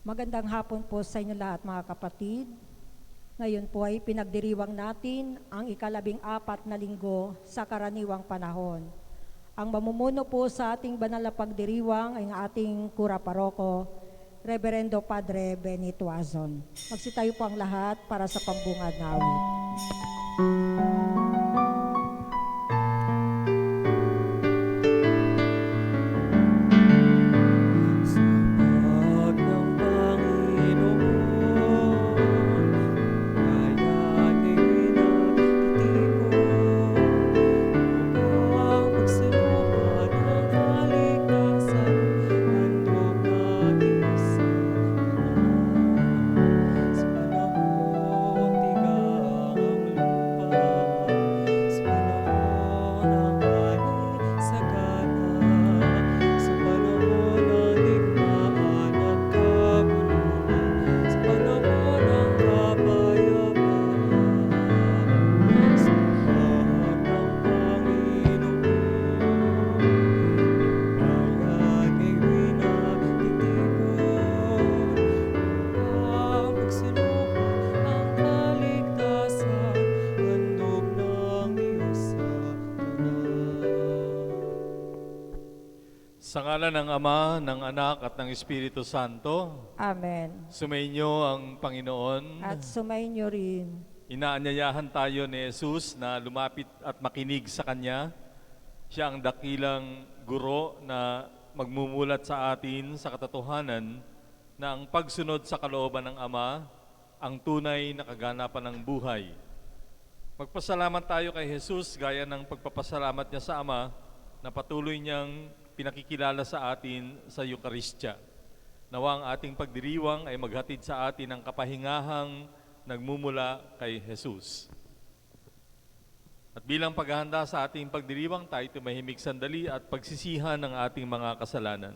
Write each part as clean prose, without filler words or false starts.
Magandang hapon po sa inyo lahat mga kapatid. Ngayon po ay pinagdiriwang natin ang ika-14 na linggo sa karaniwang panahon. Ang mamumuno po sa ating banal na pagdiriwang ay ang ating kura paroko, Reverendo Padre Benito Azon. Magsitayo po ang lahat para sa pambungad na awit. Sa ngalan ng Ama, ng Anak at ng Espiritu Santo, Amen. sumainyo ang Panginoon. At sumainyo rin. Inaanyayahan tayo ni Jesus na lumapit at makinig sa Kanya. Siya ang dakilang guro na magmumulat sa atin sa katotohanan na ang pagsunod sa kalooban ng Ama ang tunay na kaganapan ng buhay. Magpasalamat tayo kay Jesus gaya ng pagpapasalamat niya sa Ama na patuloy niyang pinakikilala sa atin sa Eukaristya. Nawa ang ating pagdiriwang ay maghatid sa atin ang kapahingahang nagmumula kay Jesus. At bilang paghahanda sa ating pagdiriwang, tayo tumahimik sandali at pagsisihan ng ating mga kasalanan.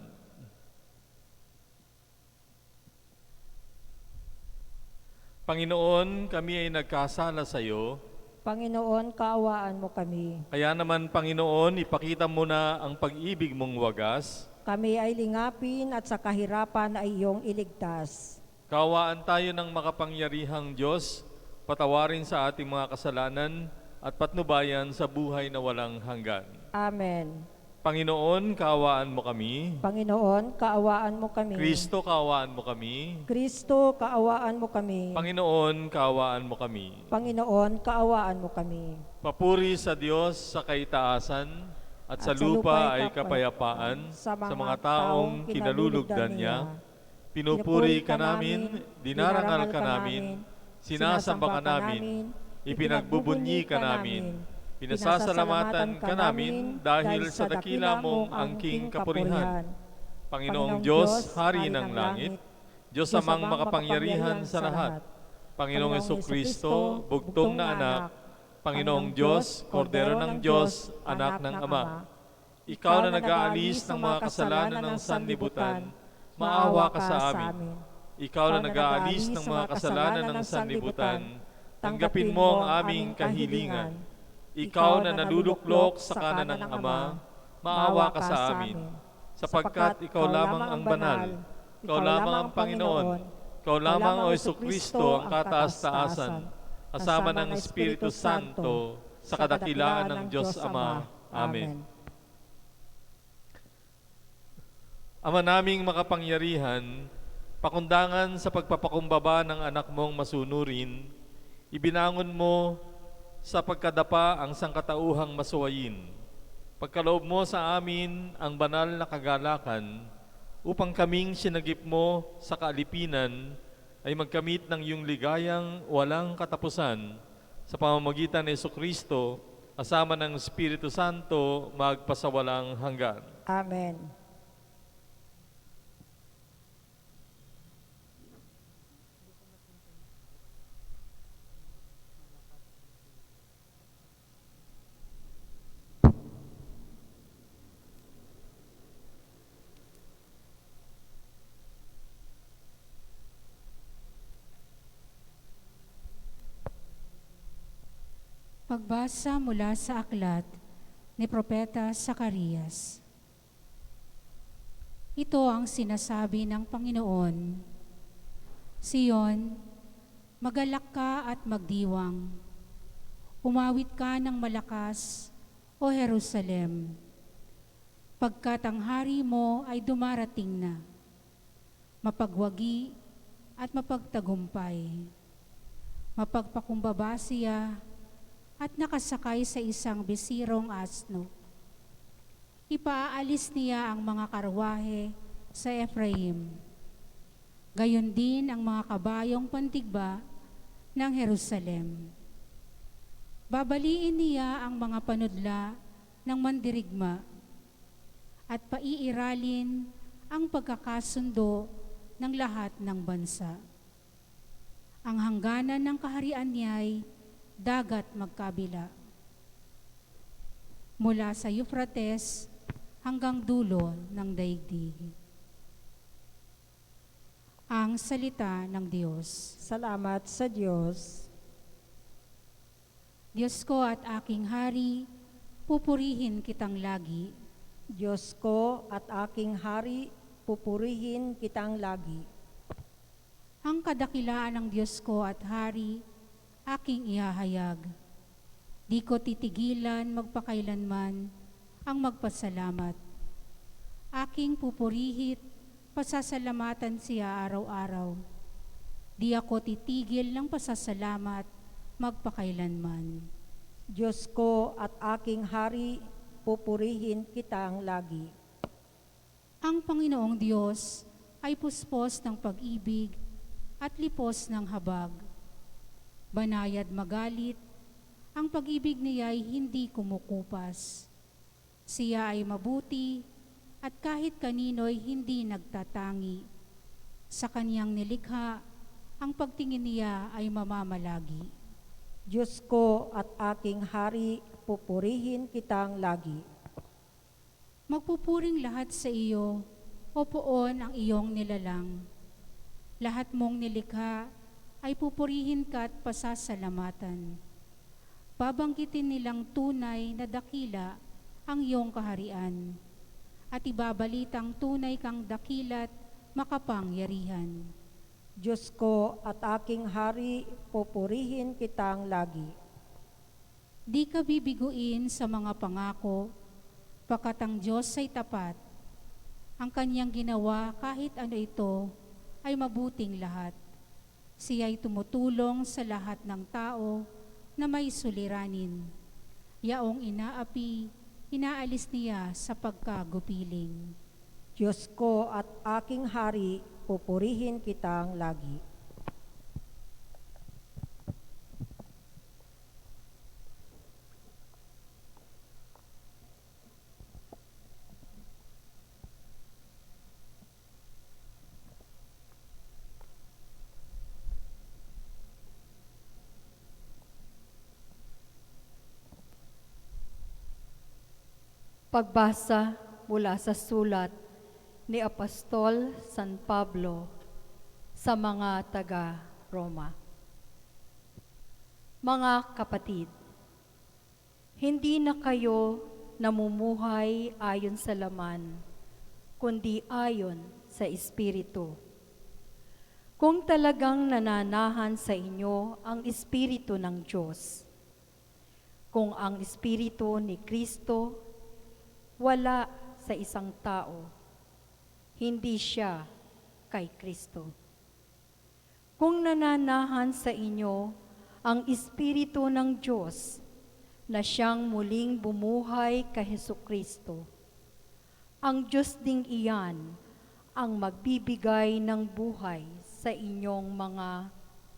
Panginoon, kami ay nagkasala sa iyo. Panginoon, kaawaan mo kami. Kaya naman, Panginoon, ipakita mo na ang pag-ibig mong wagas. Kami ay lingapin at sa kahirapan ay iyong iligtas. Kaawaan tayo ng makapangyarihang Diyos, patawarin sa ating mga kasalanan at patnubayan sa buhay na walang hanggan. Amen. Panginoon, kaawaan mo kami. Panginoon, kaawaan mo kami. Kristo, kaawaan mo kami. Kristo, kaawaan mo kami. Panginoon, kaawaan mo kami. Panginoon, kaawaan mo kami. Papuri sa Diyos sa kaitaasan at sa lupa ay kapayapaan sa mga taong kinalulugdan niya. Pinupuri ka namin, dinarangal ka namin, sinasamba ka namin, ipinagbubunyi ka namin. Pinasasalamatan ka namin dahil sa dakila mong angking kapurihan. Panginoong Diyos, Hari ng langit, Diyos amang makapangyarihan sa lahat, Panginoong Jesucristo, bugtong na anak, Panginoong Diyos, Kordero ng Diyos, anak ng Ama. Ikaw na nag-aalis ng mga kasalanan ng sanlibutan, maawa ka sa amin. Ikaw na nag-aalis ng mga kasalanan ng sanlibutan, tanggapin mo ang aming kahilingan. Ikaw na naluluklok sa kanan ng Ama, maawa ka sa amin. Sapagkat ikaw lamang ang banal, ikaw lamang ang Panginoon, ikaw lamang o Jesucristo ang kataas-taasan, kasama ng Espiritu Santo, sa kadakilaan ng Diyos Ama. Amen. Ama naming makapangyarihan, pakundangan sa pagpapakumbaba ng anak mong masunurin, ibinangon mo sa pagkadapa ang sangkatauhang masuwayin. Pagkaloob mo sa amin ang banal na kagalakan upang kaming sinagip mo sa kaalipinan ay magkamit ng iyong ligayang walang katapusan sa pamamagitan ni Jesucristo kasama ng Espiritu Santo magpasawalang hanggan. Amen. Pagbasa mula sa aklat ni Propeta Zacarias. Ito ang sinasabi ng Panginoon, Siyon, magalak ka at magdiwang. Umawit ka ng malakas, O Jerusalem, pagkat ang hari mo ay dumarating na, mapagwagi at mapagtagumpay. Mapagpakumbaba siya at nakasakay sa isang bisirong asno. Ipaalis niya ang mga karwahe sa Ephraim. Gayon din ang mga kabayong pantigba ng Jerusalem. Babaliin niya ang mga panudla ng mandirigma at paiiralin ang pagkakasundo ng lahat ng bansa. Ang hangganan ng kaharian niya'y dagat magkabila. Mula sa Euphrates hanggang dulo ng daigdig. Ang salita ng Diyos. Salamat sa Diyos. Diyos ko at aking hari, pupurihin kitang lagi. Diyos ko at aking hari, pupurihin kitang lagi. Ang kadakilaan ng Diyos ko at hari, aking ihahayag. Di ko titigilan magpakailanman ang magpasalamat. Aking pupurihit, pasasalamatan siya araw-araw. Di ako titigil ng pasasalamat magpakailanman. Diyos ko at aking hari, pupurihin kitang lagi. Ang Panginoong Diyos ay puspos ng pag-ibig at lipos ng habag. Banayad magalit, ang pag-ibig niya ay hindi kumukupas. Siya ay mabuti at kahit kanino'y hindi nagtatangi. Sa kaniyang nilikha, ang pagtingin niya ay mamamalagi. Diyos ko at aking hari, pupurihin kitang lagi. Magpupuring lahat sa iyo, o poon ang iyong nilalang. Lahat mong nilikha ay pupurihin ka at pasasalamatan. Babanggitin nilang tunay na dakila ang iyong kaharian, at ibabalitang tunay kang dakilat makapangyarihan. Diyos ko at aking hari, pupurihin kitang lagi. Di ka bibiguin sa mga pangako, pagkat ang Diyos ay tapat. Ang kanyang ginawa kahit ano ito ay mabuting lahat. Siya ay tumutulong sa lahat ng tao na may suliranin. Yaong inaapi, inaalis niya sa pagkagupiling. Diyos ko at aking hari, pupurihin kitang lagi. Pagbasa mula sa sulat ni Apostol San Pablo sa mga taga-Roma. Mga kapatid, hindi na kayo namumuhay ayon sa laman, kundi ayon sa Espiritu. Kung talagang nananahan sa inyo ang Espiritu ng Diyos, kung ang Espiritu ni Kristo wala sa isang tao, hindi siya kay Kristo. Kung nananahan sa inyo ang Espiritu ng Diyos na siyang muling bumuhay kay Hesukristo, ang Diyos ding iyan ang magbibigay ng buhay sa inyong mga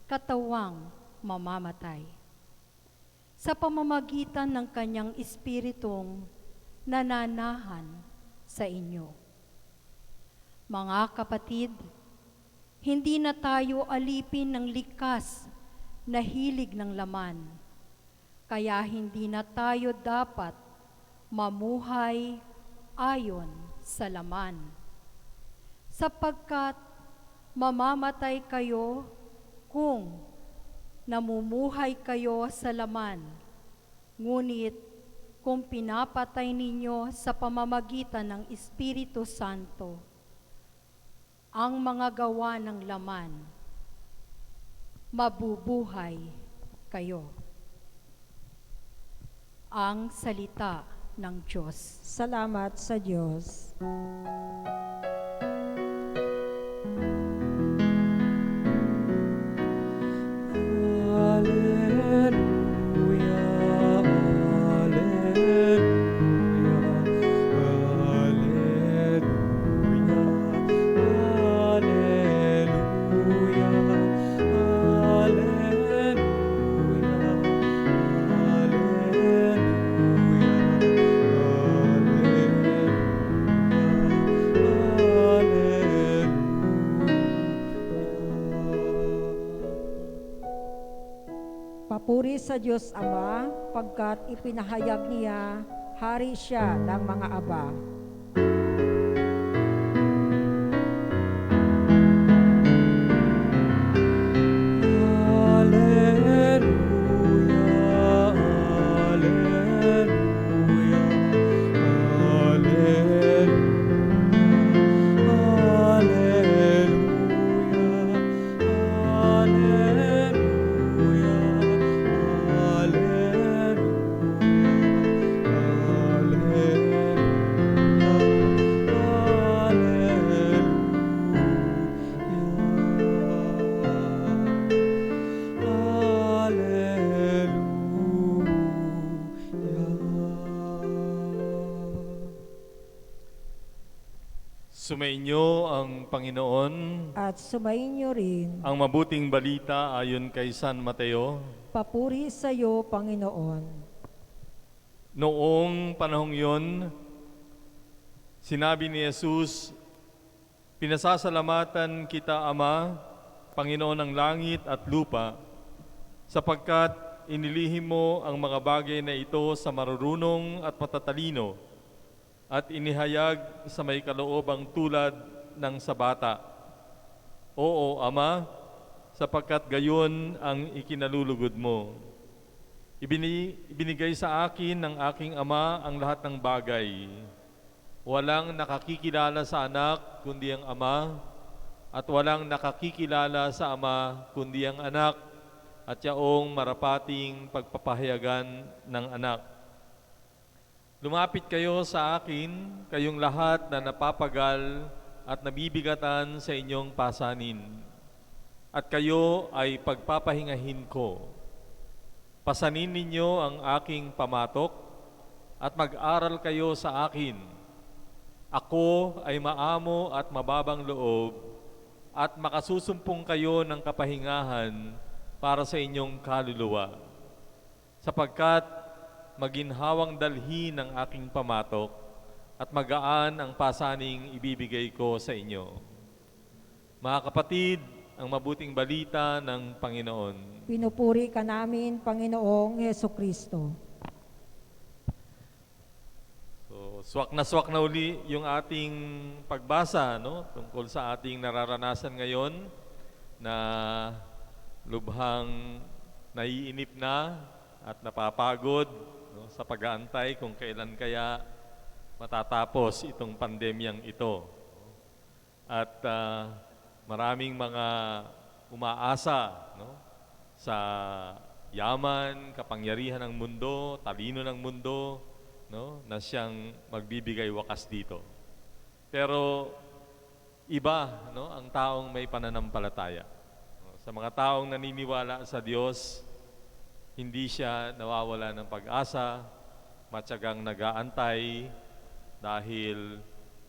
katawang mamamatay. Sa pamamagitan ng kanyang Espiritong nananahan sa inyo. Mga kapatid, hindi na tayo alipin ng likas na hilig ng laman, kaya hindi na tayo dapat mamuhay ayon sa laman. Sapagkat mamamatay kayo kung namumuhay kayo sa laman, ngunit kung pinapatay ninyo sa pamamagitan ng Espiritu Santo ang mga gawa ng laman, mabubuhay kayo. Ang salita ng Diyos. Salamat sa Diyos. Papuri sa Diyos Ama, pagkat ipinahayag niya, hari siya ng mga aba. Sumainyo ang Panginoon. At sumainyo rin. Ang mabuting balita ayon kay San Mateo. Papuri sa iyo, Panginoon. Noong panahong yon, sinabi ni Jesus, "Pinasasalamatan kita, Ama, Panginoon ng langit at lupa, sapagkat inilihim mo ang mga bagay na ito sa marurunong at matatalino, at inihayag sa may kaloobang tulad ng sa bata. Oo, Ama, sapagkat gayon ang ikinalulugod mo. Ibinigay sa akin ng aking Ama ang lahat ng bagay. Walang nakakikilala sa anak kundi ang Ama, at walang nakakikilala sa Ama kundi ang anak, at yaong marapating pagpapahayagan ng anak. Lumapit kayo sa akin, kayong lahat na napapagal at nabibigatan sa inyong pasanin, at kayo ay pagpapahingahin ko. Pasanin ninyo ang aking pamatok at mag-aral kayo sa akin. Ako ay maamo at mababang loob, at makasusumpong kayo ng kapahingahan para sa inyong kaluluwa. Sapagkat maginhawang dalhi ng aking pamatok at magaan ang pasaning ibibigay ko sa inyo." Mga kapatid, ang mabuting balita ng Panginoon. Pinupuri ka namin, Panginoong Hesukristo. Swak na uli yung ating pagbasa, no? Tungkol sa ating nararanasan ngayon na lubhang naiinip na at napapagod, no, sa pag-aantay kung kailan kaya matatapos itong pandemyang ito. At maraming mga umaasa, no, sa yaman, kapangyarihan ng mundo, talino ng mundo, no, na siyang magbibigay wakas dito. Pero iba, no, ang taong may pananampalataya. Sa mga taong naniniwala sa Diyos, hindi siya nawawala ng pag-asa, matyagang nag-aantay dahil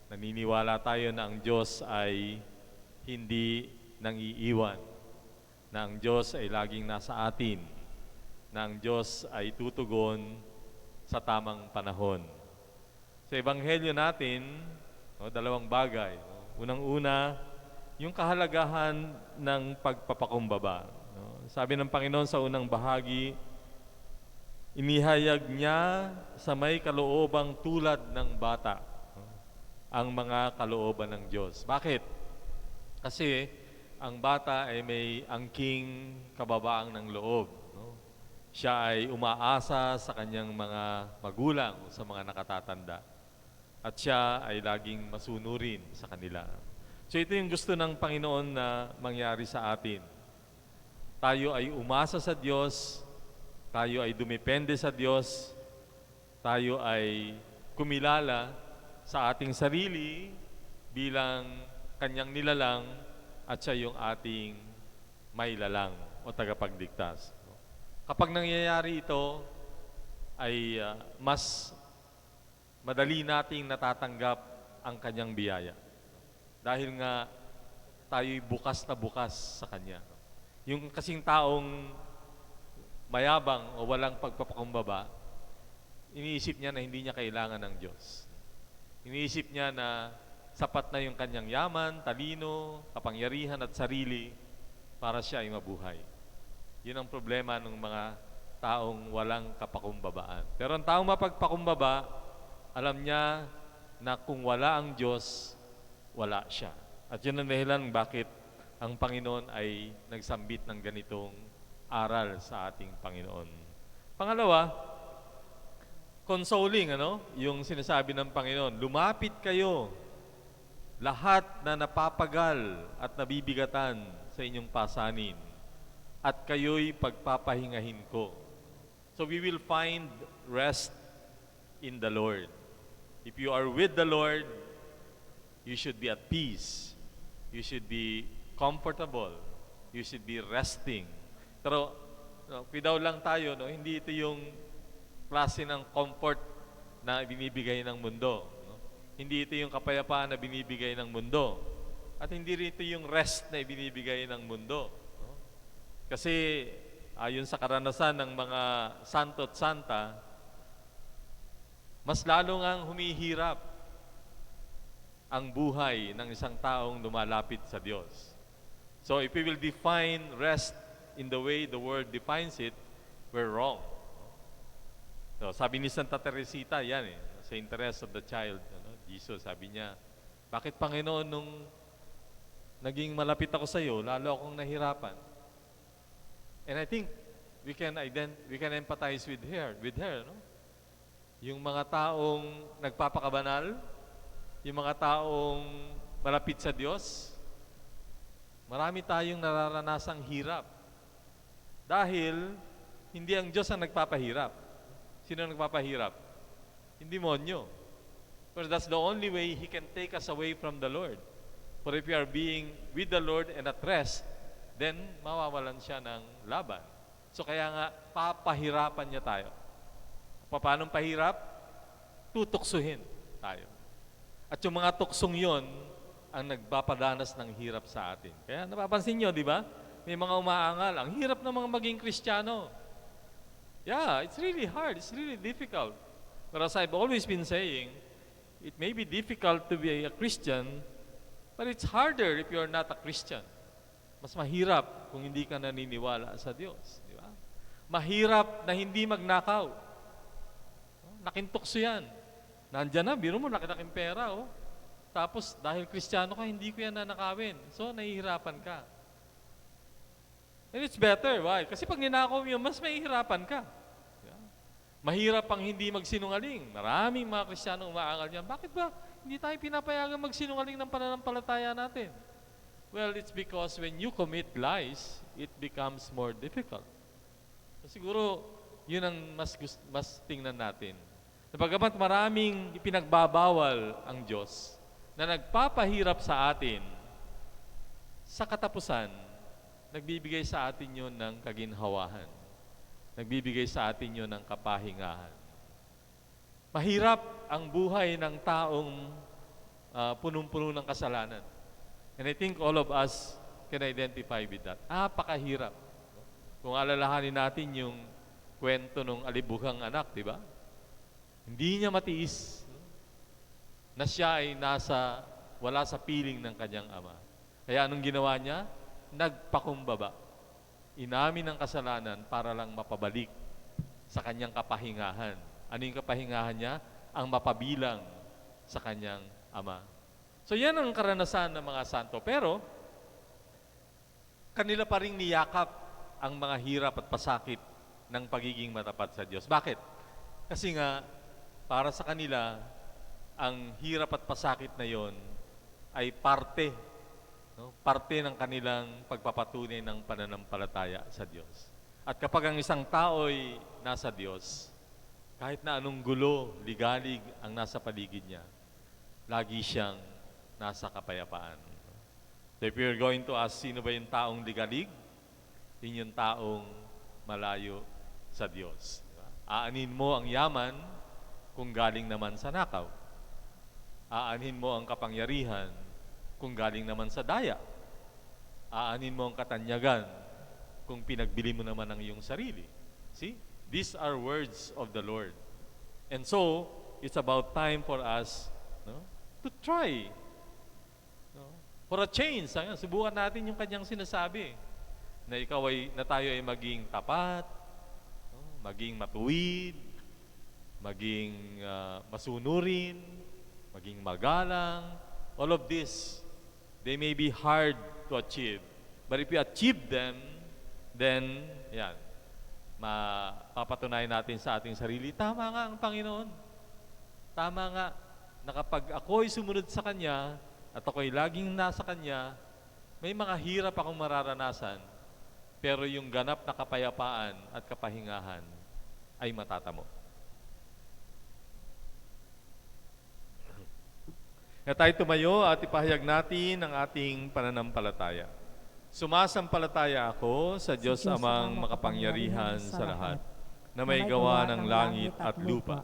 naniniwala tayo na ang Diyos ay hindi nangiiwan, na ang Diyos ay laging nasa atin, na ang Diyos ay tutugon sa tamang panahon. Sa Ebanghelyo natin, no, dalawang bagay. No? Unang-una, yung kahalagahan ng pagpapakumbaba. No? Sabi ng Panginoon sa unang bahagi, inihayag niya sa may kaloobang tulad ng bata, no, ang mga kalooban ng Diyos. Bakit? Kasi ang bata ay may angking kababaang ng loob. No? Siya ay umaasa sa kanyang mga magulang o sa mga nakatatanda. At siya ay laging masunurin sa kanila. So ito yung gusto ng Panginoon na mangyari sa atin. tayo ay umasa sa Diyos, tayo ay dumepende sa Diyos, tayo ay kumilala sa ating sarili bilang kanyang nilalang at siya yung ating mailalang o tagapagligtas. Kapag nangyayari ito, ay mas madali nating natatanggap ang kanyang biyaya. Dahil nga tayo'y bukas na bukas sa kanya. Yung kasing taong mayabang o walang pagpapakumbaba, iniisip niya na hindi niya kailangan ng Diyos. Iniisip niya na sapat na yung kanyang yaman, talino, kapangyarihan at sarili para siya ay mabuhay. Yun ang problema ng mga taong walang kapakumbabaan. Pero ang taong mapagpakumbaba, alam niya na kung wala ang Diyos, wala siya. At yun ang dahilan bakit ang Panginoon ay nagsambit ng ganitong aral sa ating Panginoon. Pangalawa, consoling, yung sinasabi ng Panginoon, lumapit kayo, lahat na napapagal at nabibigatan sa inyong pasanin, at kayo'y pagpapahingahin ko. So we will find rest in the Lord. If you are with the Lord, you should be at peace. You should be comfortable. You should be resting. Pero pidaw lang tayo, hindi ito yung klase ng comfort na binibigay ng mundo. Hindi ito yung kapayapaan na binibigay ng mundo. At hindi rin ito yung rest na ibinibigay ng mundo. Kasi ayon sa karanasan ng mga santo at santa, mas lalo ngang humihirap ang buhay ng isang taong lumalapit sa Diyos. So if we will define rest in the way the world defines it, we're wrong. So, sabi ni Santa Teresita, yan sa interest of the child, Jesus, sabi niya, bakit Panginoon nung naging malapit ako sa iyo, lalo akong nahirapan? And I think we can empathize with her, no? Yung mga taong nagpapakabanal, yung mga taong malapit sa Diyos, marami tayong nararanasang hirap. Dahil hindi ang Diyos ang nagpapahirap. Sino ang nagpapahirap? Hindi demonyo. Because that's the only way He can take us away from the Lord. For if we are being with the Lord and at rest, then mawawalan siya ng laban. So kaya nga, papahirapan niya tayo. Paano pahirap? Tutuksuhin tayo. At yung mga tuksong yon ang nagpapadanas ng hirap sa atin. Kaya napapansin nyo, di ba? May mga umaangal. Ang hirap ng mga maging Kristiyano. Yeah, it's really hard. It's really difficult. But as I've always been saying, it may be difficult to be a Christian, but it's harder if you're not a Christian. Mas mahirap kung hindi ka naniniwala sa Diyos. Di ba? Mahirap na hindi magnakaw. Nakintukso yan. Nandyan na, biro mo, laki-laking pera. Tapos, dahil Kristiyano ka, hindi ko yan nanakawin. So, nahihirapan ka. And it's better. Why? Kasi pag ninakaw mo yun, mas mahihirapan ka. Yeah. Mahirap pang hindi magsinungaling. Maraming mga Kristiyano umaangal niyan. Bakit ba hindi tayo pinapayagan magsinungaling ng pananampalataya natin? Well, it's because when you commit lies, it becomes more difficult. So, siguro, yun ang mas tingnan natin. Sapagkat maraming ipinagbabawal ang Diyos na nagpapahirap sa atin, sa katapusan, nagbibigay sa atin yun ng kaginhawahan. Nagbibigay sa atin yun ng kapahingahan. Mahirap ang buhay ng taong punong-puno ng kasalanan. And I think all of us can identify with that. Napakahirap. Kung alalahanin natin yung kwento ng alibughang anak, di ba? Hindi niya matiis na siya ay wala sa piling ng kanyang ama. Kaya anong ginawa niya? Nagpakumbaba. Inamin ang kasalanan para lang mapabalik sa kanyang kapahingahan. Ano yung kapahingahan niya? Ang mapabilang sa kanyang ama. So yan ang karanasan ng mga santo. Pero, kanila pa rin niyakap ang mga hirap at pasakit ng pagiging matapat sa Diyos. Bakit? Kasi nga, para sa kanila, ang hirap at pasakit na yon ay parte no? Parte ng kanilang pagpapatunay ng pananampalataya sa Diyos. At kapag ang isang tao'y nasa Diyos, kahit na anong gulo, ligalig ang nasa paligid niya, lagi siyang nasa kapayapaan. So if you're going to ask, sino ba yung taong ligalig? Yun yung taong malayo sa Diyos. Diba? Aanin mo ang yaman kung galing naman sa nakaw. Aanin mo ang kapangyarihan kung galing naman sa daya. Aanin mo ang katanyagan kung pinagbili mo naman ang iyong sarili. See? These are words of the Lord. And so, it's about time for us, no, to try. No, for a change. Subukan natin yung kanyang sinasabi. Na tayo ay maging tapat, no, maging matuwid, maging masunurin, maging magalang. All of this, they may be hard to achieve. But if we achieve them, then, yan, mapapatunayan natin sa ating sarili, tama nga ang Panginoon. Tama nga, na kapag ako'y sumunod sa Kanya, at ako'y laging nasa Kanya, may mga hirap akong mararanasan, pero yung ganap na kapayapaan at kapahingahan ay matatamo. Na tayo tumayo at ipahayag natin ang ating pananampalataya. Sumasampalataya ako sa Diyos Amang makapangyarihan sa lahat, na may gawa ng langit at lupa.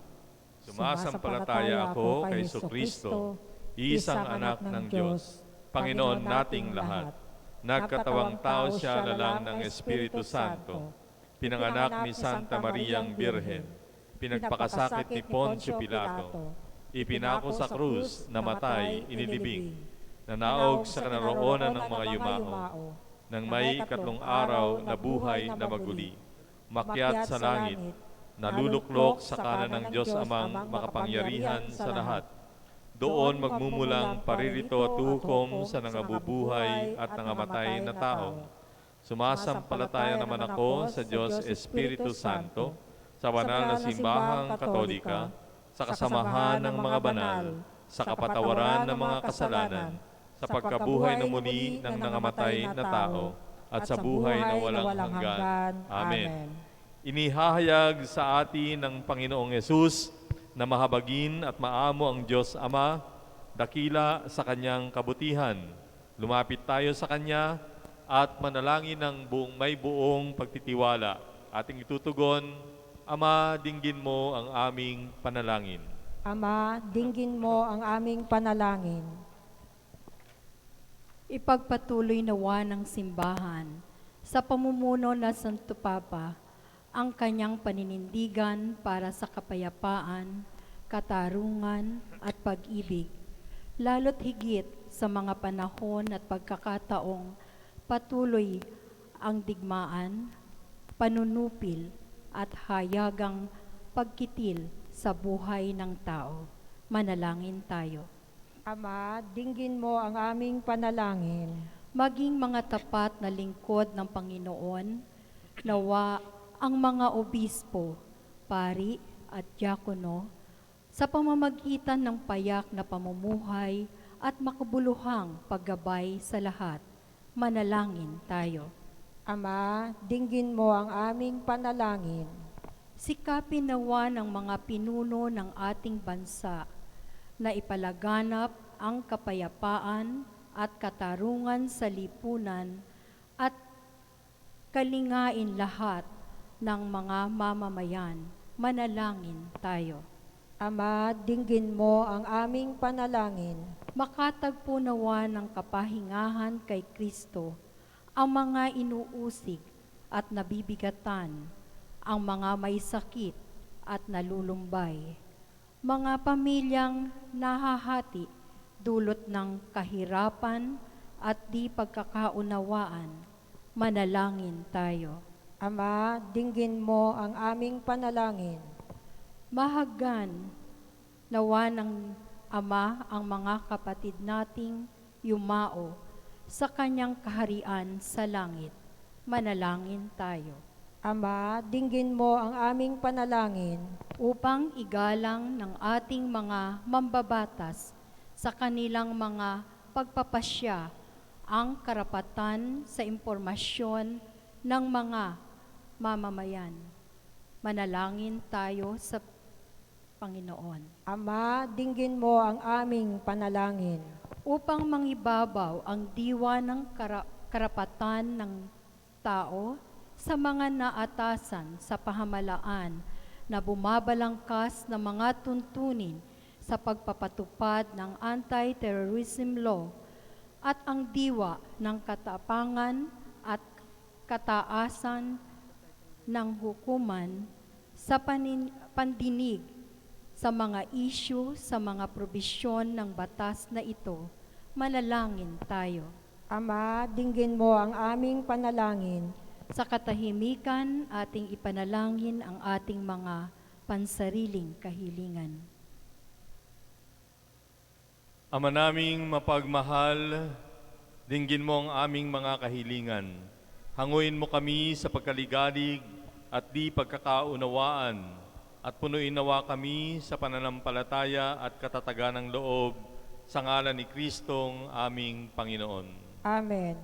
Sumasampalataya ako kay Jesucristo, isang anak ng Diyos, Panginoon nating lahat. Nagkatawang tao siya lalang ng Espiritu Santo, pinanganak ni Santa Mariang Birhen, pinagpakasakit ni Poncio Pilato, ipinako sa krus, namatay, inilibing, nanaog sa kanaroonan ng mga yumao, nang may ikatlong araw na buhay na maguli, makyat sa langit, naluluklok sa kanan ng Diyos Amang makapangyarihan sa lahat. Doon magmumulang paririto at hukom sa nangabubuhay at nangamatay na tao. Sumasampalataya naman ako sa Diyos Espiritu Santo, sa banal na simbahang katolika, sa kasamahan ng mga banal, sa kapatawaran ng mga kasalanan, sa pagkabuhay na muli ng nangamatay na tao, at sa buhay na walang hanggan. Amen. Inihahayag sa atin ng Panginoong Yesus na mahabagin at maamo ang Diyos Ama, dakila sa Kanyang kabutihan. Lumapit tayo sa Kanya at manalangin ng may buong pagtitiwala. Ating itutugon, Ama, dinggin mo ang aming panalangin. Ama, dinggin mo ang aming panalangin. Ipagpatuloy nawa ng simbahan sa pamumuno na Santo Papa ang kanyang paninindigan para sa kapayapaan, katarungan at pag-ibig, lalo't higit sa mga panahon at pagkakataong patuloy ang digmaan, panunupil at hayagang pagkitil sa buhay ng tao. Manalangin tayo. Ama, dinggin mo ang aming panalangin. Maging mga tapat na lingkod ng Panginoon, nawa ang mga obispo, pari at diakono sa pamamagitan ng payak na pamumuhay at makabuluhang paggabay sa lahat. Manalangin tayo. Ama, dinggin mo ang aming panalangin. Sikapin nawa ng mga pinuno ng ating bansa na ipalaganap ang kapayapaan at katarungan sa lipunan at kalingain lahat ng mga mamamayan. Manalangin tayo. Ama, dinggin mo ang aming panalangin. Makatagpo nawa ng kapahingahan kay Kristo ang mga inuusig at nabibigatan, ang mga may sakit at nalulumbay, mga pamilyang nahahati dulot ng kahirapan at di pagkakaunawaan. Manalangin tayo. Ama, dinggin mo ang aming panalangin. Mahagan nawa ng Ama ang mga kapatid nating yumao sa kanyang kaharian sa langit. Manalangin tayo. Ama, dinggin mo ang aming panalangin. Upang igalang ng ating mga mambabatas sa kanilang mga pagpapasya ang karapatan sa impormasyon ng mga mamamayan. Manalangin tayo sa Panginoon. Ama, dinggin mo ang aming panalangin. Upang mangibabaw ang diwa ng karapatan ng tao sa mga naatasan sa pahamalaan na bumabalangkas ng mga tuntunin sa pagpapatupad ng anti-terrorism law at ang diwa ng katapangan at kataasan ng hukuman sa pandinig sa mga isyu sa mga probisyon ng batas na ito. Manalangin tayo. Ama, dinggin mo ang aming panalangin. Sa katahimikan, ating ipanalangin ang ating mga pansariling kahilingan. Ama naming mapagmahal, dinggin mo ang aming mga kahilingan. Hanguin mo kami sa pagkaligalig at di pagkakaunawaan, at punuin nawa kami sa pananampalataya at katatagan ng loob sa ngalan ni Kristong aming Panginoon. Amen.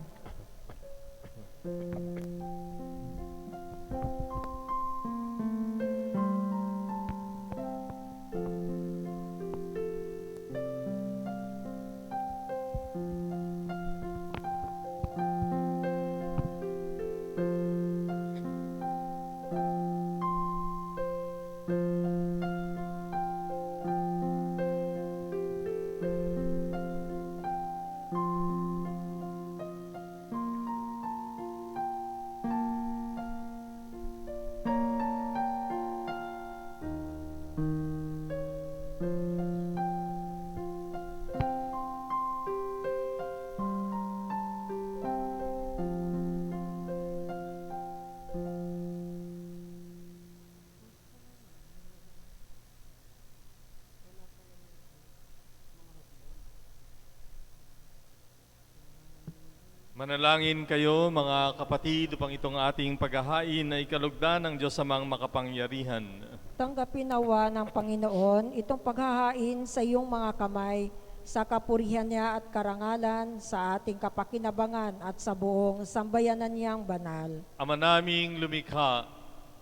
Manalangin kayo mga kapatid upang itong ating paghahain ay ikalugdan ng Diyos amang makapangyarihan. Tanggapin nawa ng Panginoon itong paghahain sa iyong mga kamay sa kapurihan niya at karangalan sa ating kapakinabangan at sa buong sambayanan niyang banal. Ama naming lumikha,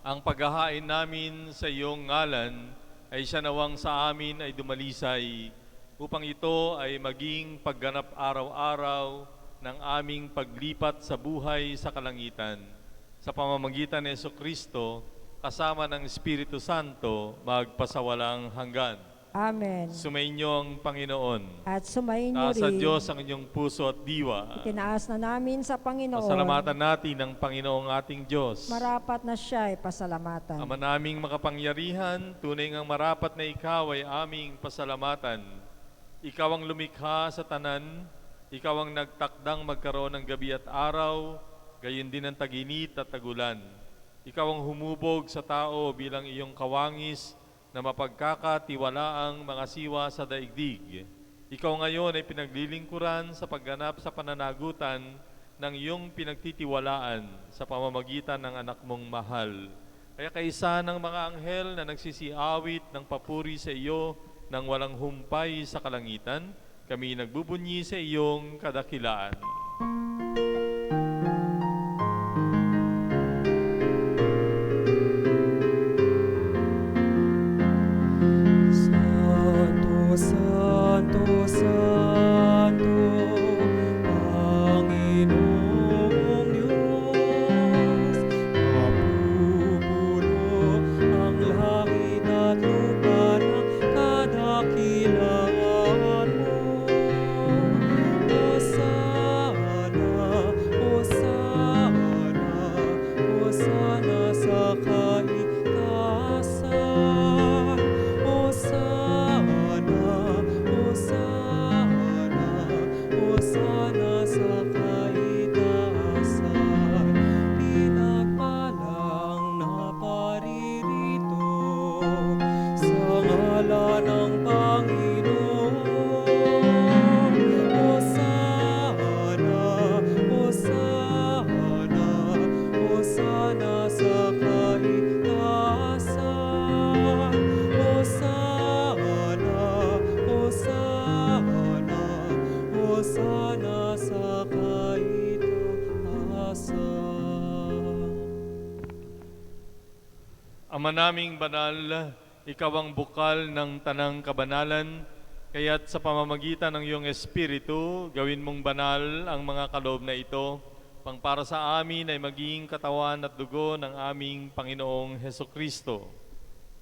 ang paghahain namin sa iyong ngalan ay siya nawang sa amin ay dumalisay upang ito ay maging pagganap araw-araw ng aming paglipat sa buhay sa kalangitan. Sa pamamagitan ni Jesucristo, kasama ng Espiritu Santo, magpasawalang hanggan. Amen. Sumainyo ang Panginoon. At sumainyo Taas sa rin. Diyos ang inyong puso at diwa. Itinaas na namin sa Panginoon. Pasalamatan natin ang Panginoong ating Diyos. Marapat na siya ay pasalamatan. Ama naming makapangyarihan, tunay ngang marapat na ikaw ay aming pasalamatan. Ikaw ang lumikha sa tanan, ikaw ang nagtakdang magkaroon ng gabi at araw, gayon din ang taginit at tagulan. Ikaw ang humubog sa tao bilang iyong kawangis na mapagkakatiwalaang mga siwa sa daigdig. Ikaw ngayon ay pinaglilingkuran sa pagganap sa pananagutan ng iyong pinagtitiwalaan sa pamamagitan ng anak mong mahal. Kaya kaisa ng mga anghel na nagsisiawit ng papuri sa iyo nang walang humpay sa kalangitan, kami nagbubunyi sa iyong kadakilaan. Santo, Santo, Santo, Panginoong Diyos, mapupuno ang langit at lupa ng kadakilaan mo. Nasaan Ama naming banal, ikaw ang bukal ng tanang kabanalan, kaya't sa pamamagitan ng iyong Espiritu, gawin mong banal ang mga kaloob na ito, pang para sa amin ay maging katawan at dugo ng aming Panginoong Hesukristo.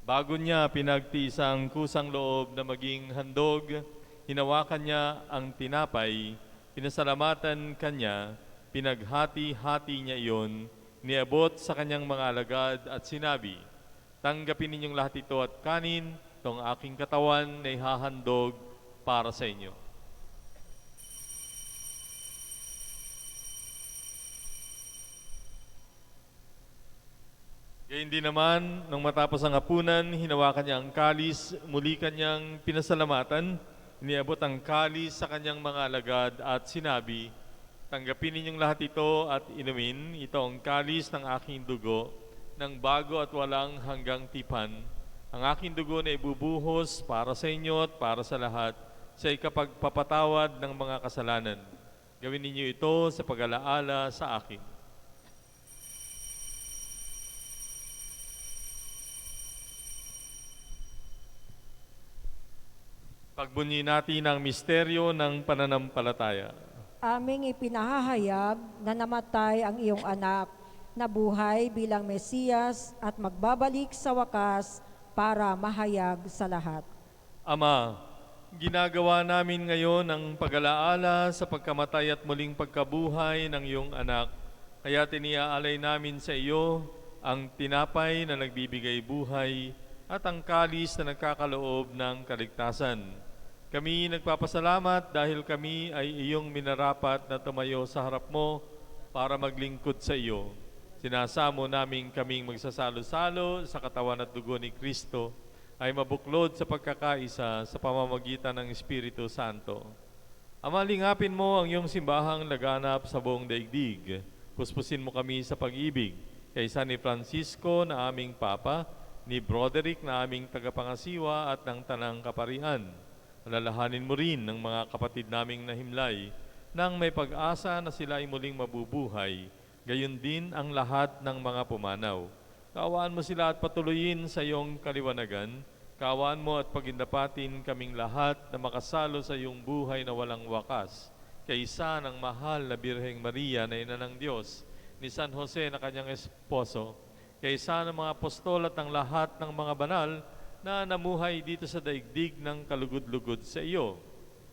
Bago niya pinagtiis ang kusang loob na maging handog, hinawakan niya ang tinapay, pinasalamatan kanya, pinaghati-hati niya iyon, niabot sa kanyang mga alagad at sinabi, "Tanggapin ninyong lahat ito at kanin, itong aking katawan na ihahandog para sa inyo." Gayun din naman, nang matapos ang hapunan, hinawakan niya ang kalis, muli kanyang pinasalamatan, iniabot ang kalis sa kanyang mga alagad at sinabi, "Tanggapin ninyong lahat ito at inumin, ito ang kalis ng aking dugo, ng bago at walang hanggang tipan. Ang aking dugo na ibubuhos para sa inyo at para sa lahat sa ikapagpapatawad ng mga kasalanan. Gawin ninyo ito sa pag-alaala sa akin." Pagbunyi natin ang misteryo ng pananampalataya. Aming ipinahahayag na namatay ang iyong anak, na buhay bilang Mesiyas at magbabalik sa wakas para mahayag sa lahat. Ama, ginagawa namin ngayon ang pag-alaala sa pagkamatay at muling pagkabuhay ng iyong anak. Kaya tiniaalay namin sa iyo ang tinapay na nagbibigay buhay at ang kalis na nagkakaloob ng kaligtasan. Kami nagpapasalamat dahil kami ay iyong minarapat na tumayo sa harap mo para maglingkod sa iyo. Sinasamo namin kaming magsasalo-salo sa katawan at dugo ni Kristo ay mabuklod sa pagkakaisa sa pamamagitan ng Espiritu Santo. Ama, lingapin mo ang iyong simbahang laganap sa buong daigdig. Puspusin mo kami sa pag-ibig kay San ni Francisco na aming Papa, ni Broderick na aming tagapangasiwa at ng Tanang Kaparian. Alalahanin mo rin ng mga kapatid naming nahimlay nang may pag-asa na sila ay muling mabubuhay. Gayon din ang lahat ng mga pumanaw. Kaawaan mo sila at patuloyin sa iyong kaliwanagan. Kaawaan mo at pagindapatin kaming lahat na makasalo sa iyong buhay na walang wakas. Kaysa ng mahal na Birheng Maria na ina ng Diyos, ni San Jose na kanyang esposo, kaysa ng mga apostol at ng lahat ng mga banal na namuhay dito sa daigdig ng kalugod-lugod sa iyo.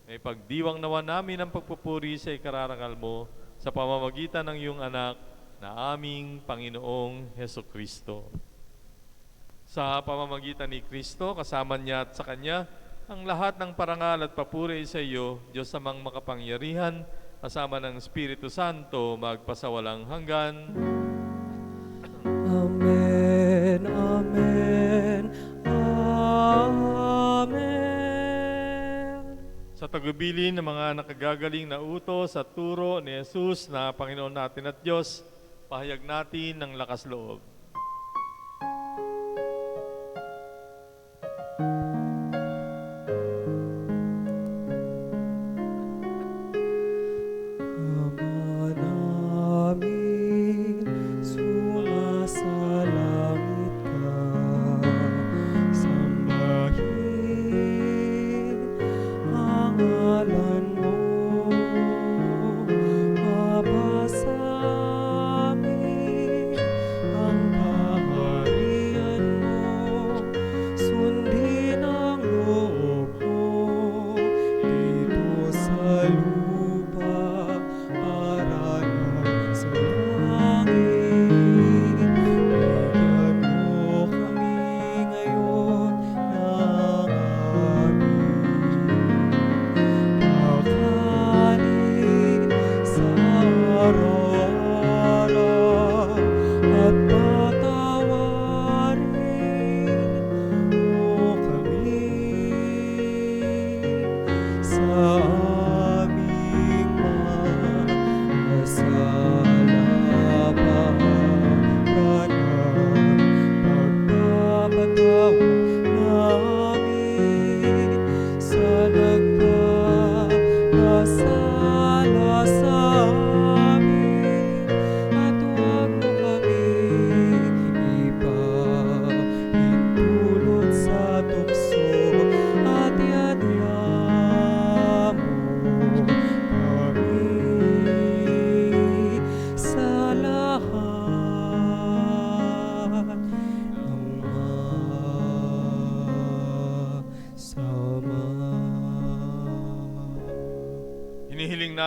May pagdiwang nawa namin ang pagpupuri sa ikararangal mo sa pamamagitan ng iyong anak na aming Panginoong Hesukristo. Sa pamamagitan ni Kristo, kasama niya at sa Kanya, ang lahat ng parangal at papuri sa iyo, Diyos amang makapangyarihan, kasama ng Espiritu Santo, magpasawalang hanggan. Amen, amen, amen. Sa tagubilin ng mga nakagagaling na utos at turo ni Jesus na Panginoon natin at Diyos, pahayag natin ng lakas loob. Ama namin, sumasalangit ka, sambahin ang ngalan mo, mapasamin ang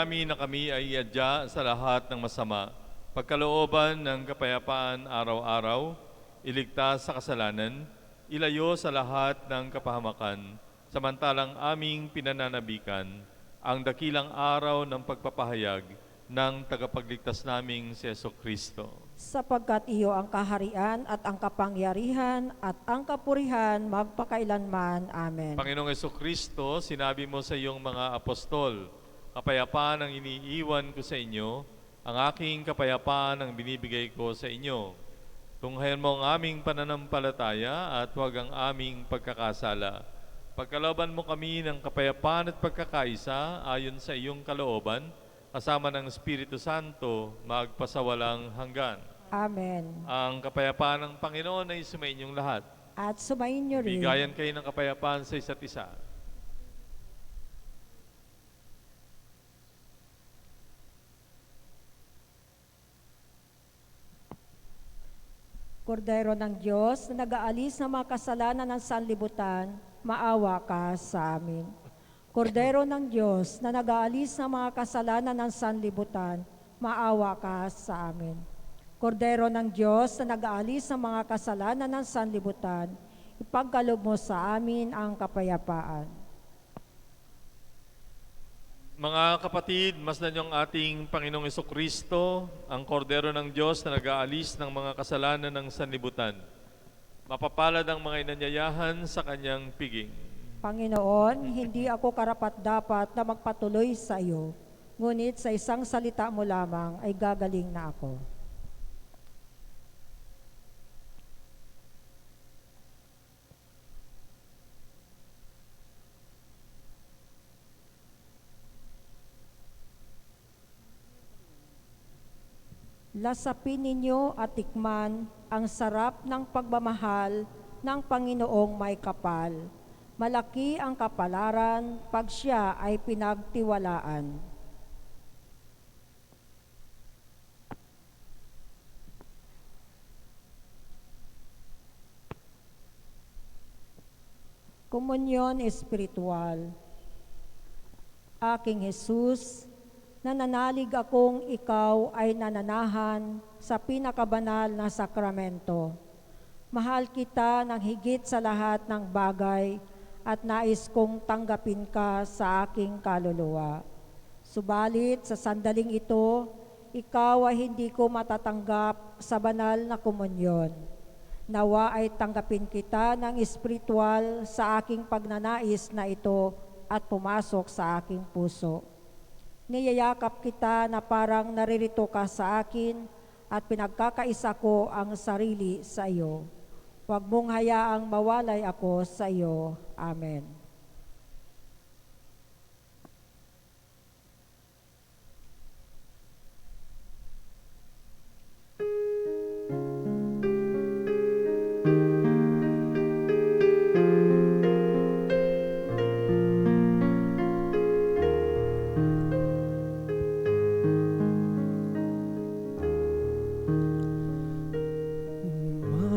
namin na kami ay iadya sa lahat ng masama, pagkalooban ng kapayapaan araw-araw, iligtas sa kasalanan, ilayo sa lahat ng kapahamakan, samantalang aming pinananabikan ang dakilang araw ng pagpapahayag ng tagapagligtas naming si Jesucristo. Sapagkat iyo ang kaharian at ang kapangyarihan at ang kapurihan magpakailanman. Amen. Panginoong Jesucristo, sinabi mo sa iyong mga apostol, kapayapaan ang iniiwan ko sa inyo, ang aking kapayapaan ang binibigay ko sa inyo. Tunghayan mo ang aming pananampalataya at huwag ang aming pagkakasala. Pagkalooban mo kami ng kapayapaan at pagkakaisa ayon sa iyong kalooban, kasama ng Espiritu Santo, magpasawalang hanggan. Amen. Ang kapayapaan ng Panginoon ay sumainyong lahat. At sumayin niyo rin. Bigayan kayo ng kapayapaan sa isa't isa. Kordero ng Diyos na nag-aalis ng mga kasalanan ng sanlibutan, maawa ka sa amin. Kordero ng Diyos na nag-aalis ng mga kasalanan ng sanlibutan, maawa ka sa amin. Kordero ng Diyos na nag-aalis ng mga kasalanan ng sanlibutan, ipagkaloob mo sa amin ang kapayapaan. Mga kapatid, masdan niyo ang ating Panginoong Jesucristo, ang kordero ng Diyos na nag-aalis ng mga kasalanan ng sanlibutan. Mapapalad ang mga inanyayahan sa kanyang piging. Panginoon, hindi ako karapat-dapat na magpatuloy sa iyo, ngunit sa isang salita mo lamang ay gagaling na ako. Lasapin ninyo at tikman ang sarap ng pagmamahal ng Panginoong may kapal. Malaki ang kapalaran pag siya ay pinagtiwalaan. Komunyon espiritual. Aking Jesus, nananalig akong ikaw ay nananahan sa pinakabanal na sakramento. Mahal kita ng higit sa lahat ng bagay at nais kong tanggapin ka sa aking kaluluwa. Subalit sa sandaling ito, ikaw ay hindi ko matatanggap sa banal na komunyon. Nawa ay tanggapin kita ng espiritual sa aking pagnanais na ito at pumasok sa aking puso. Niyayakap kita na parang naririto ka sa akin at pinagkakaisa ko ang sarili sa iyo. Huwag mong hayaang mawalay ako sa iyo. Amen.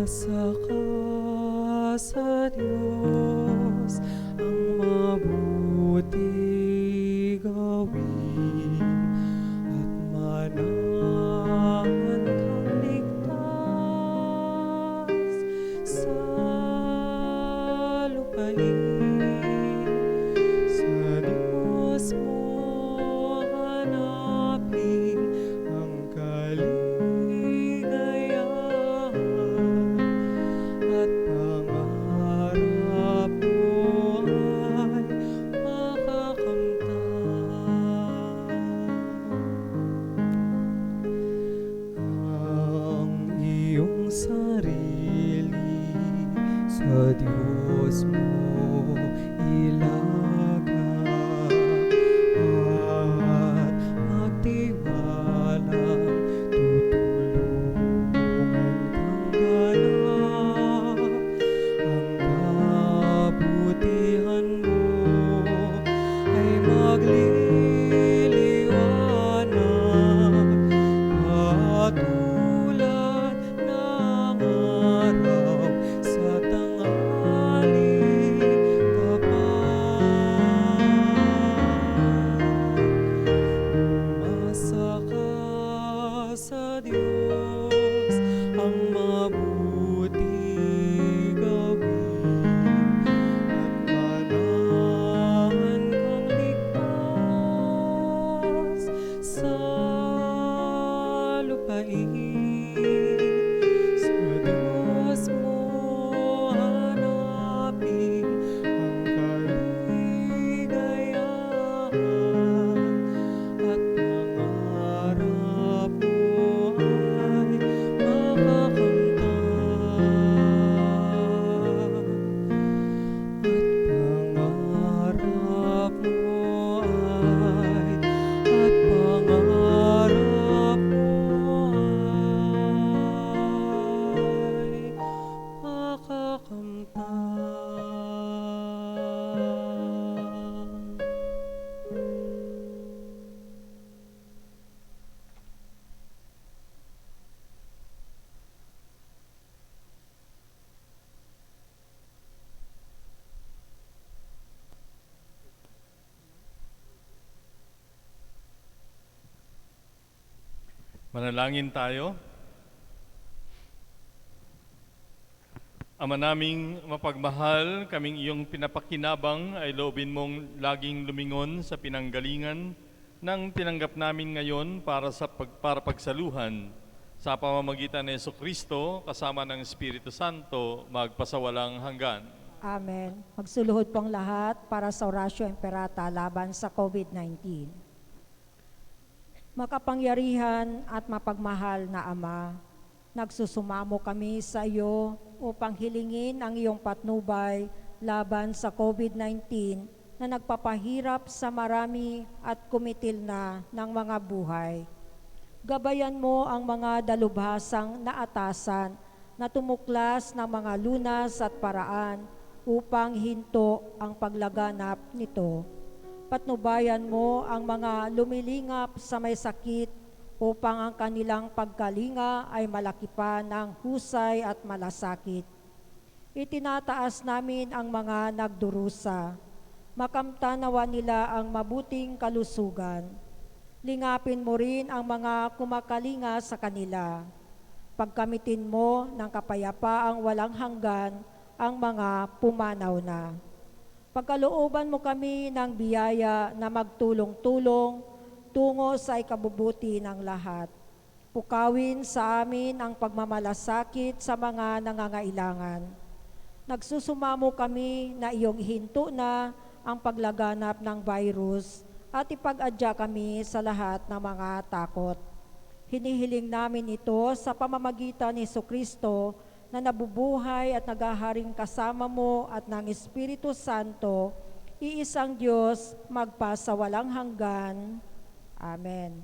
Umasa ka sa Diyos, ang mabuti gawin, at manahan kang ligtas sa lupain. Sa Diyos mo hanapin ang kaligayahan, at pangarap mo ay makakamtan. Ang iyong sarili sa Diyos mo ilagay, at magtiwalang tutulungan kang ganap. Ang kabutihan mo ay magliliwanag, katulad ng araw sa tanghali. Diyos ang mabuti gawin at manahan kang ligtas sa lupain. Sa Diyos mo hanapin ang kaligayahan at pangarap mo ay makakamtan. At pangarap mo ay makakamtan. Manalangin tayo. Ama naming mapagmahal, kaming iyong pinapakinabang ay loobin mong laging lumingon sa pinanggalingan ng tinanggap namin ngayon para pagsaluhan sa pamamagitan ni Jesucristo kasama ng Espiritu Santo magpasawalang hanggan. Amen. Magsuluhod pong lahat para sa Oratio Imperata laban sa COVID-19. Makapangyarihan at mapagmahal na Ama, nagsusumamo kami sa iyo upang hilingin ang iyong patnubay laban sa COVID-19 na nagpapahirap sa marami at kumitil na ng mga buhay. Gabayan mo ang mga dalubhasang naatasan na tumuklas ng mga lunas at paraan upang hinto ang paglaganap nito. Patnubayan mo ang mga lumilingap sa may sakit upang ang kanilang pagkalinga ay malaki pa ng husay at malasakit. Itinataas namin ang mga nagdurusa. Makamtanawa nila ang mabuting kalusugan. Lingapin mo rin ang mga kumakalinga sa kanila. Pagkamitin mo ng kapayapaang walang hanggan ang mga pumanaw na. Pagkalooban mo kami ng biyaya na magtulong-tulong tungo sa ikabubuti ng lahat. Pukawin sa amin ang pagmamalasakit sa mga nangangailangan. Nagsusumamo kami na iyong ihinto na ang paglaganap ng virus at ipag-adya kami sa lahat ng mga takot. Hinihiling namin ito sa pamamagitan ni Jesucristo na nabubuhay at naghaharing kasama mo at ng Espiritu Santo, iisang Diyos, magpasawalang hanggan. Amen.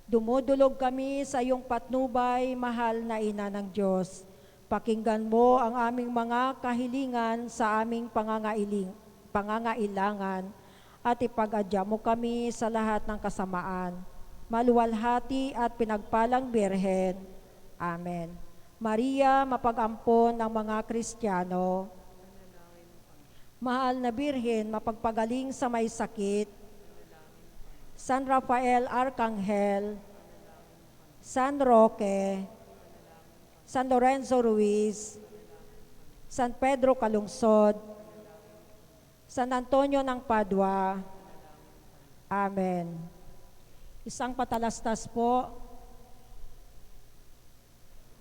Dumudulog kami sa iyong patnubay, mahal na Ina ng Diyos. Pakinggan mo ang aming mga kahilingan sa aming pangangailangan at ipag-adya mo kami sa lahat ng kasamaan. Maluwalhati at pinagpalang Birhen. Amen. Maria, mapag-ampon ng mga Kristiyano. Mahal na Birhen, mapagpagaling sa may sakit. San Rafael Arcangel, San Roque, San Lorenzo Ruiz, San Pedro Calungsod, San Antonio ng Padua. Amen. Isang patalastas po.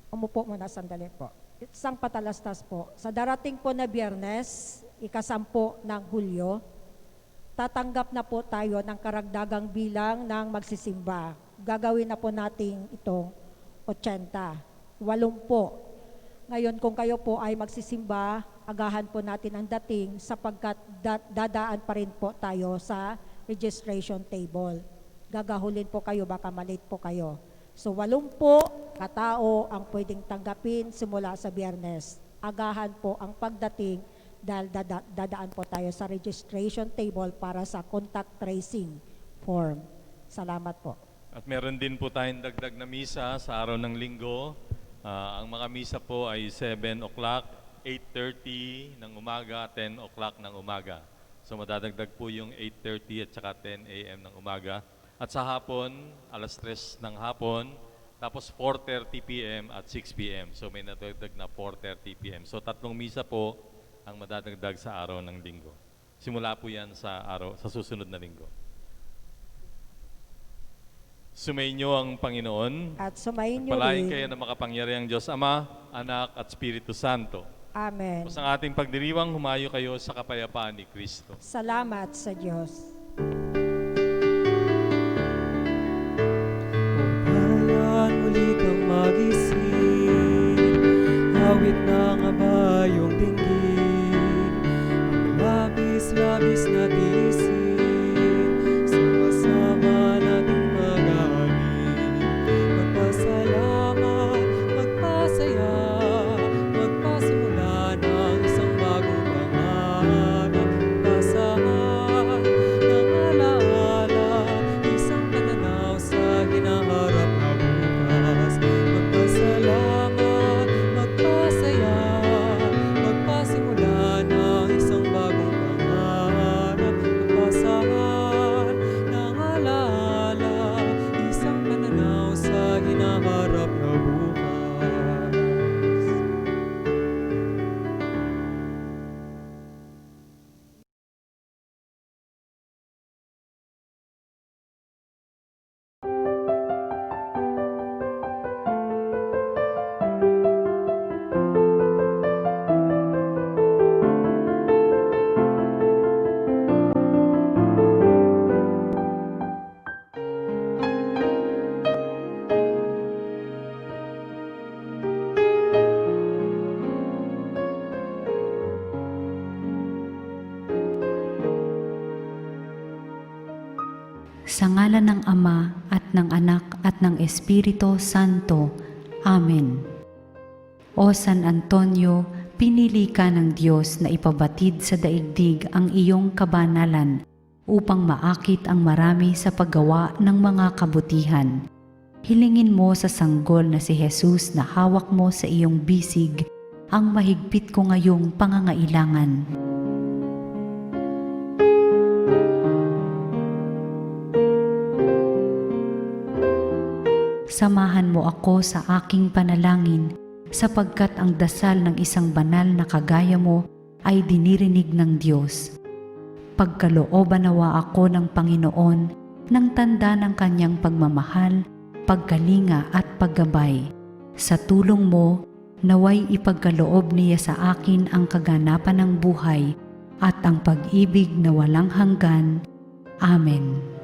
Umupo muna sandali po. Isang patalastas po. Sa darating po na Biyernes, 10 ng Hulyo, tatanggap na po tayo ng karagdagang bilang ng magsisimba. Gagawin na po natin itong 80. 80. Ngayon kung kayo po ay magsisimba, agahan po natin ang dating sapagkat dadaan pa rin po tayo sa registration table. Gagahulin po kayo, baka malate po kayo. So 80 katao ang pwedeng tanggapin simula sa Biyernes. Agahan po ang pagdating dahil dadaan po tayo sa registration table para sa contact tracing form. Salamat po. At meron din po tayong dagdag na misa sa araw ng linggo. Ang mga misa po ay 7 o'clock, 8:30 ng umaga, 10 o'clock ng umaga. So madadagdag po yung 8:30 at saka 10 a.m. ng umaga. At sa hapon, 3:00 ng hapon, Tapos 4:30 p.m. at 6 p.m. So may nadagdag na 4:30 p.m. So 3 misa po ang madadagdag sa araw ng linggo. Simula po yan sa susunod na linggo. Sumainyo ang Panginoon. At sumayin niyo Palain rin. kayo ng makapangyarihang Diyos Ama, Anak at Espiritu Santo. Amen. Tapos ang ating pagdiriwang, humayo kayo sa kapayapaan ni Kristo. Salamat sa Diyos. Bayan, muli kang magising, awit ng abayong dinggin, ang labis-labis na tiisin, sama-sama nating magaling, magpasalamat, magpasaya, magpasimula ng isang bagong pangarap, basahan ng alaala, isang pananaw sa hinaharap na bukas. Magpasalamat, magpasaya, magpasimula ng isang bagong pangarap, magpasahan ng alaala, isang pananaw sa hinaharap na bukas. Sa ngalan ng Ama at ng Anak at ng Espiritu Santo. Amen. O San Antonio, pinili ka ng Diyos na ipabatid sa daigdig ang iyong kabanalan upang maakit ang marami sa paggawa ng mga kabutihan. Hilingin mo sa sanggol na si Jesus na hawak mo sa iyong bisig ang mahigpit ko ngayong pangangailangan. Samahan mo ako sa aking panalangin sapagkat ang dasal ng isang banal na kagaya mo ay dinirinig ng Diyos. Pagkalooban nawa ako ng Panginoon ng tanda ng kanyang pagmamahal, pagkalinga at paggabay. Sa tulong mo, naway ipagkaloob niya sa akin ang kaganapan ng buhay at ang pag-ibig na walang hanggan. Amen.